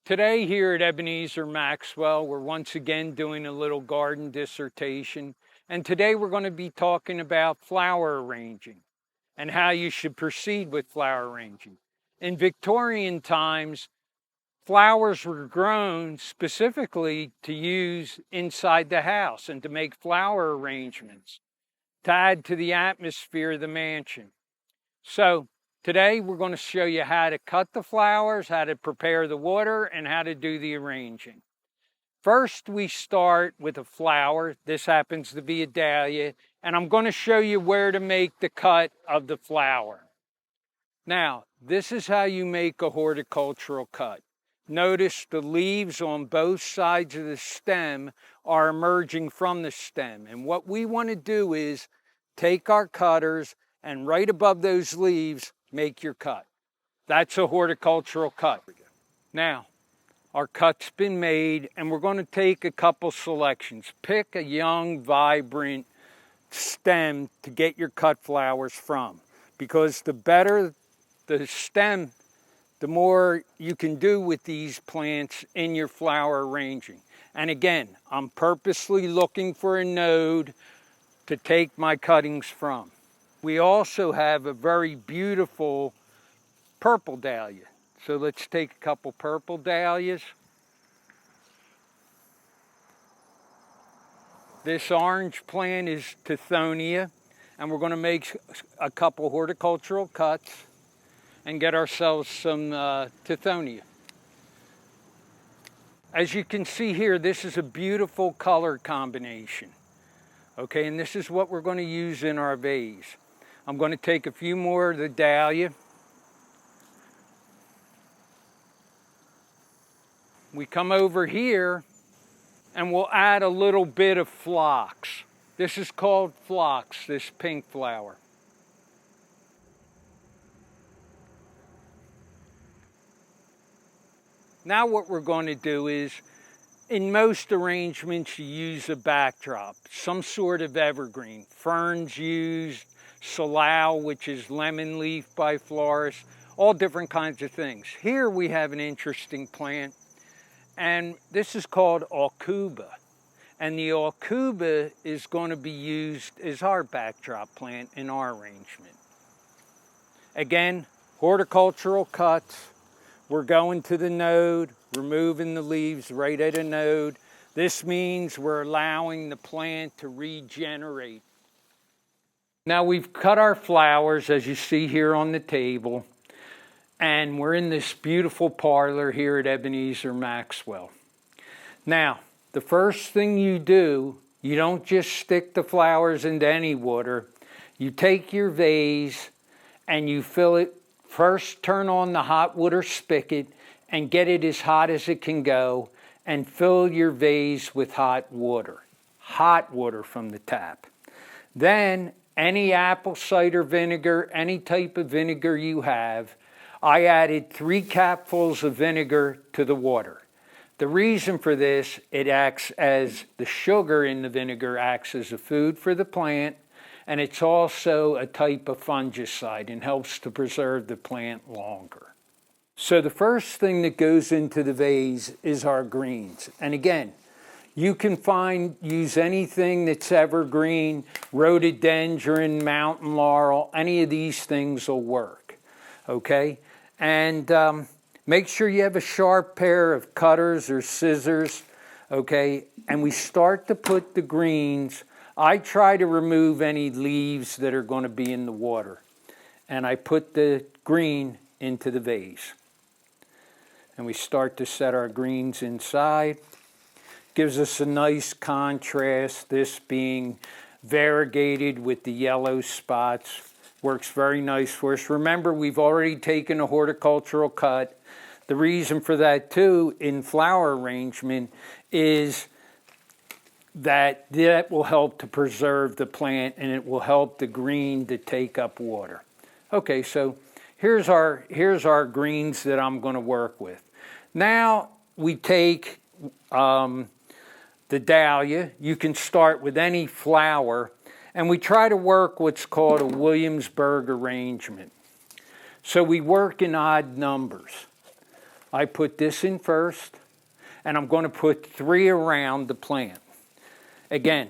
Today here at Ebenezer Maxwell, we're once again doing a little garden dissertation. And today we're going to be talking about flower arranging and how you should proceed with flower arranging. In Victorian times, flowers were grown specifically to use inside the house and to make flower arrangements to add to the atmosphere of the mansion. So today we're going to show you how to cut the flowers, how to prepare the water, and how to do the arranging. First, we start with a flower. This happens to be a dahlia, and I'm going to show you where to make the cut of the flower. Now, this is how you make a horticultural cut. Notice the leaves on both sides of the stem are emerging from the stem. And what we want to do is take our cutters and right above those leaves, make your cut. That's a horticultural cut. Now, our cut's been made, and we're going to take a couple selections. Pick a young, vibrant stem to get your cut flowers from, because the better the stem, the more you can do with these plants in your flower arranging. And again, I'm purposely looking for a node to take my cuttings from. We also have a very beautiful purple dahlia. So let's take a couple purple dahlias. This orange plant is Tithonia, and we're going to make a couple horticultural cuts and get ourselves some Tithonia. As you can see here, this is a beautiful color combination. Okay, and this is what we're going to use in our vase. I'm going to take a few more of the dahlia. We come over here and we'll add a little bit of phlox. This is called phlox, this pink flower. Now what we're going to do is, in most arrangements you use a backdrop, some sort of evergreen. Ferns used, salal, which is lemon leaf by florists, all different kinds of things. Here we have an interesting plant, and this is called aucuba. And the aucuba is going to be used as our backdrop plant in our arrangement. Again, horticultural cuts. We're going to the node, removing the leaves right at a node. This means we're allowing the plant to regenerate. Now we've cut our flowers, as you see here on the table, and we're in this beautiful parlor here at Ebenezer Maxwell. Now, the first thing you do, you don't just stick the flowers into any water. You take your vase and you fill it. First, turn on the hot water spigot and get it as hot as it can go, and fill your vase with hot water from the tap. Then, any apple cider vinegar, any type of vinegar you have, I added 3 capfuls of vinegar to the water. The reason for this, it acts as the sugar in the vinegar acts as a food for the plant, and it's also a type of fungicide and helps to preserve the plant longer. So the first thing that goes into the vase is our greens. And again, you can use anything that's evergreen, rhododendron, mountain laurel, any of these things will work, okay? And make sure you have a sharp pair of cutters or scissors, okay? And we start to put the greens. I try to remove any leaves that are going to be in the water. And I put the green into the vase. And we start to set our greens inside. Gives us a nice contrast, this being variegated with the yellow spots. Works very nice for us. Remember, we've already taken a horticultural cut. The reason for that too, in flower arrangement, is that will help to preserve the plant, and it will help the green to take up water. Okay, so here's our greens that I'm going to work with. Now we take the dahlia. You can start with any flower, and we try to work what's called a Williamsburg arrangement. So we work in odd numbers. I put this in first, and I'm going to put 3 around the plant. Again,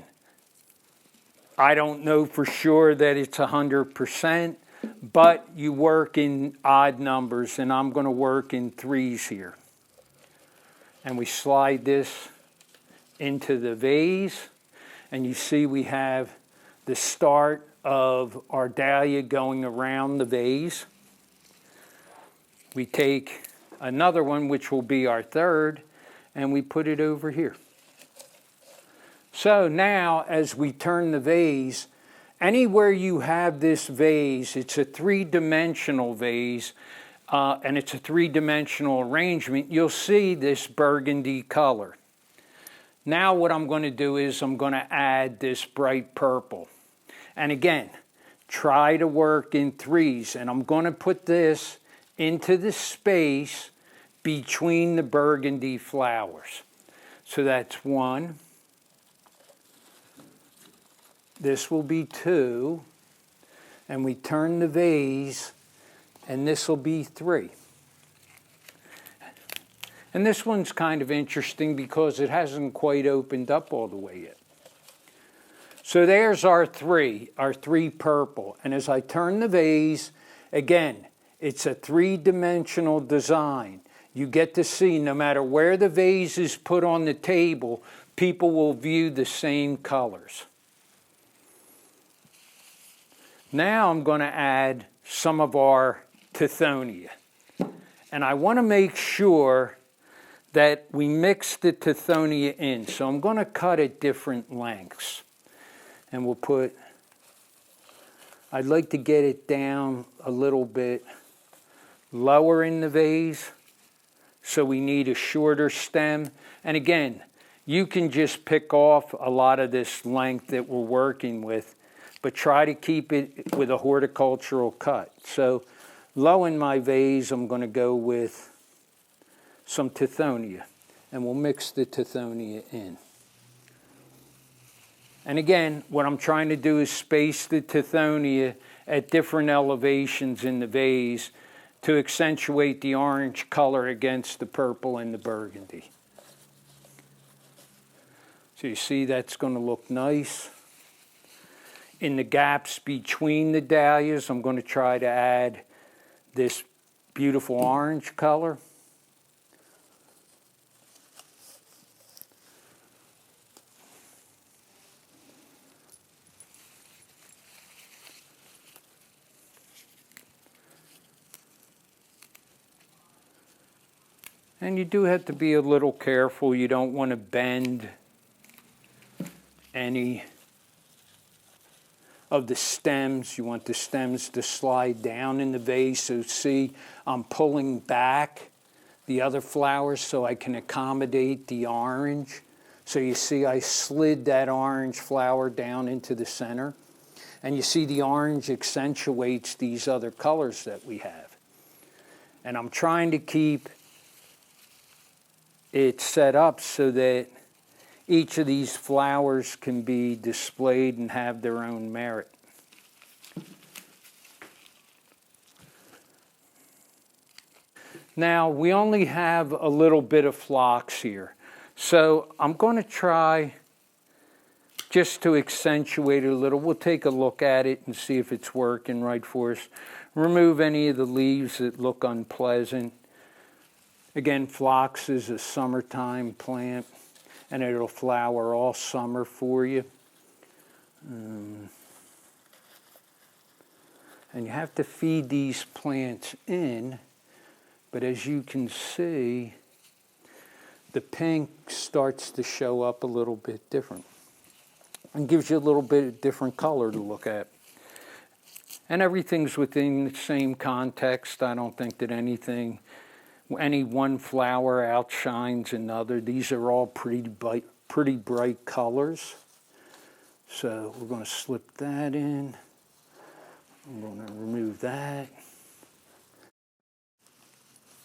I don't know for sure that it's 100%, but you work in odd numbers, and I'm going to work in 3s here. And we slide this into the vase, and you see we have the start of our dahlia going around the vase. We take another one, which will be our 3rd, and we put it over here. So now, as we turn the vase, anywhere you have this vase, it's a 3-dimensional vase, and it's a 3-dimensional arrangement, you'll see this burgundy color. Now what I'm going to do is I'm going to add this bright purple. And again, try to work in 3s, and I'm going to put this into the space between the burgundy flowers. So that's 1. This will be 2, and we turn the vase, and this will be 3. And this one's kind of interesting because it hasn't quite opened up all the way yet. So there's our 3 purple. And as I turn the vase, again, it's a 3-dimensional design. You get to see no matter where the vase is put on the table, people will view the same colors. Now I'm going to add some of our Tithonia. And I want to make sure that we mix the Tithonia in. So I'm going to cut at different lengths. And we'll put, I'd like to get it down a little bit lower in the vase. So we need a shorter stem. And again, you can just pick off a lot of this length that we're working with, but try to keep it with a horticultural cut. So low in my vase, I'm going to go with some Tithonia, and we'll mix the Tithonia in. And again, what I'm trying to do is space the Tithonia at different elevations in the vase to accentuate the orange color against the purple and the burgundy. So you see that's going to look nice. In the gaps between the dahlias, I'm going to try to add this beautiful orange color. And you do have to be a little careful. You don't want to bend any of the stems. You want the stems to slide down in the vase. So see, I'm pulling back the other flowers so I can accommodate the orange. So you see I slid that orange flower down into the center. And you see the orange accentuates these other colors that we have. And I'm trying to keep it set up so that each of these flowers can be displayed and have their own merit. Now, we only have a little bit of phlox here. So I'm going to try just to accentuate it a little. We'll take a look at it and see if it's working right for us. Remove any of the leaves that look unpleasant. Again, phlox is a summertime plant, and it'll flower all summer for you. And you have to feed these plants in, but as you can see, the pink starts to show up a little bit different and gives you a little bit different color to look at. And everything's within the same context. I don't think that any one flower outshines another. These are all pretty bright colors. So we're going to slip that in. I'm going to remove that.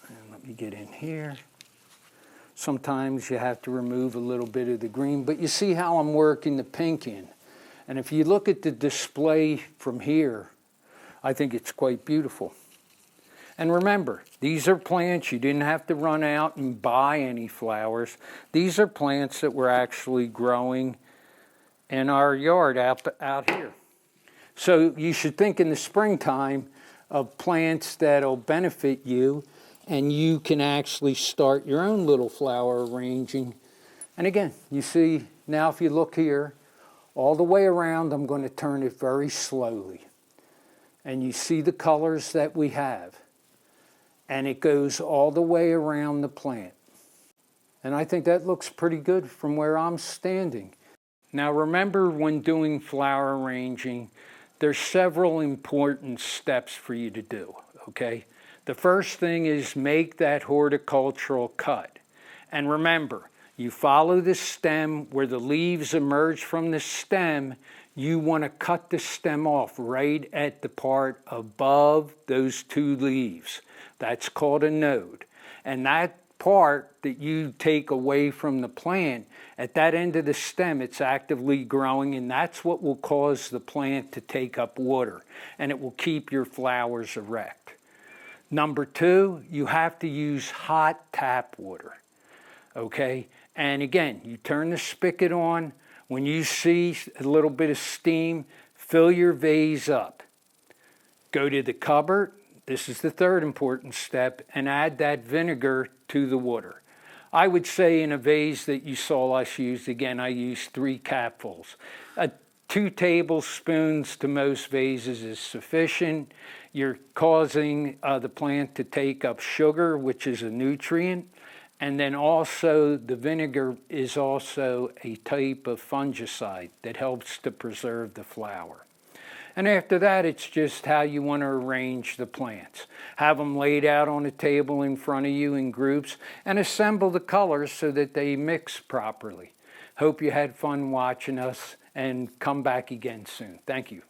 And let me get in here. Sometimes you have to remove a little bit of the green, but you see how I'm working the pink in. And if you look at the display from here, I think it's quite beautiful. And remember, these are plants, you didn't have to run out and buy any flowers. These are plants that we're actually growing in our yard out here. So you should think in the springtime of plants that'll benefit you, and you can actually start your own little flower arranging. And again, you see, now if you look here, all the way around, I'm going to turn it very slowly. And you see the colors that we have. And it goes all the way around the plant. And I think that looks pretty good from where I'm standing. Now remember, when doing flower arranging, there's several important steps for you to do, okay? The first thing is make that horticultural cut. And remember, you follow the stem where the leaves emerge from the stem. You want to cut the stem off right at the part above those two leaves. That's called a node. And that part that you take away from the plant, at that end of the stem, it's actively growing, and that's what will cause the plant to take up water, and it will keep your flowers erect. Number two, you have to use hot tap water, okay? And again, you turn the spigot on. When you see a little bit of steam, fill your vase up. Go to the cupboard. This is the third important step, and add that vinegar to the water. I would say in a vase that you saw us use, again, I used 3 capfuls. 2 tablespoons to most vases is sufficient. You're causing the plant to take up sugar, which is a nutrient. And then also the vinegar is also a type of fungicide that helps to preserve the flower. And after that, it's just how you want to arrange the plants. Have them laid out on a table in front of you in groups, and assemble the colors so that they mix properly. Hope you had fun watching us, and come back again soon. Thank you.